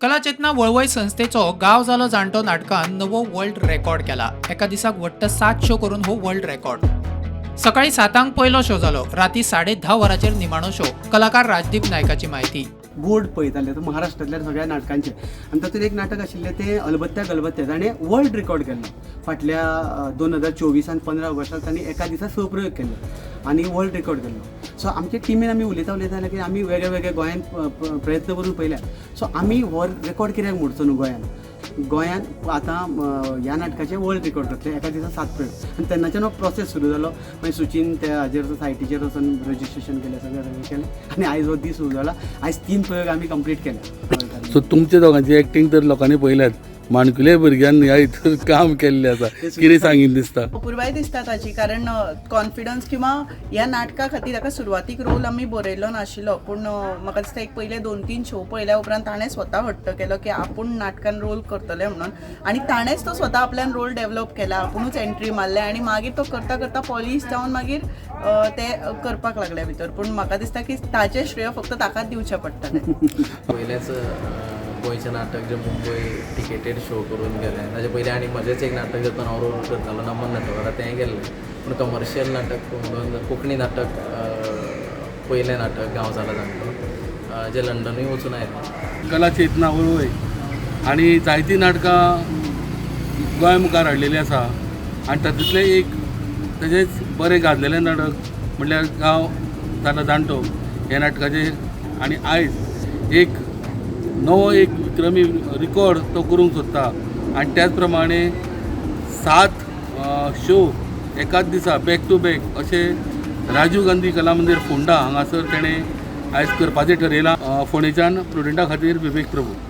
कला चेतना वळवय संस्थेचो गांव जालो जाणटो नाटकान नवो वर्ल्ड रेकॉर्ड केला। एका दिसाक वट्ट 7 शो करून हो वर्ल्ड रेकॉर्ड। सकाळी 7 पयलो शो जालो, राती 10:30 वरांचेर निमाणो शो। कलाकार राजदीप नायकाची माहिती। बोर्ड पळयताले तो महाराष्ट्रांतल्या सगळ्या नाटकांचे आनी तातूंत एक नाटक आशिल्लें तें अलबत्त्या गलबत्त्या ताणें वर्ल्ड रेकॉर्ड केल्लो। फाटल्या 2024 आनी 15 ऑगस्टाक तांणी एका दिसा 6 प्रयोग केल्ले आनी वर्ल्ड रेकॉर्ड केल्लो। सो आमच्या टिमीन आमी उलयता की आमी वेगळे वेगळे गोंयांत प्रयत्न करून पळयल्यात। सो आमी वर्ल्ड रेकॉर्ड कित्याक मोडचो न्हू गोंयांत आतां ह्या नाटकाचें वर्ल्ड रेकॉर्ड करतले एका दिसा 7 प्रयोग। आनी तेन्नाच्यान हो प्रोसेस सुरू जालो। मागीर सुचीन त्या हाजेर सायटीचेर वचून रजिस्ट्रेशन केलें, सगळें केलें आनी आयज हो दीस सुरू जाला। आयज 3 प्रयोग आमी कंप्लीट केले। सो तुमच्या दोगांची एक्टिंग तर लोकांनी पळयल्यात, माणकुले भुरग्यांनी ह्या हितून काम केल्लें आसा, कितें सांगीन दिसता? अपुरबाय दिसता ताची, कारण कॉन्फिडन्स किंवा ह्या नाटका खातीर ताका सुरवातीक रोल आमी बरयल्लो नाशिल्लो, पूण म्हाका दिसता एक पयले 2-3 शो पळयल्या उपरांत ताणें स्वता हट्ट केलो की आपूण नाटकान रोल करतलें म्हणून, आनी ताणेंच तो स्वता आपल्यान रोल डेव्हलप केला, आपुणूच एंट्री मारले आनी मागीर तो करता करता पॉलिश जावन मागीर ते करपाक लागले भितर। पूण म्हाका दिसता की ताचें श्रेय फक्त ताकाच दिवचें पडटलें। पयलेंच गोंयचें नाटक जे मुंबय टिकेटेड शो करून गेलें, ताचे पयलीं आनी म्हजेंच एक नाटक जातून हांव रोल करतालो नमन नाटककार, तें गेल्लें। पूण कमर्शियल नाटक म्हणून कोंकणी नाटक, पयलें नाटक गांव जाला जाणटो जे लंडनूय वचून आयलें। कला चेतना वळवय आनी जायतीं नाटकां गोंया मुखार हाडलेलीं आसा आनी तातूंतलें एक तेजेंच बरें गाजलेलें नाटक म्हणल्यार गांव जाला जाणटो हे नाटकाचें। आनी आयज एक नवो एक विक्रमी रिकॉर्ड तो करूंक सोदता आनी त्याच प्रमाणे 7 शो एकाच दिसा बॅक टू बॅक अशें राजीव गांधी कला मंदिर फोंडा हांगासर तेणें आयज करपाचें ठरयलां। फोंडेच्यान प्रुडंटा खातीर विवेक प्रभू।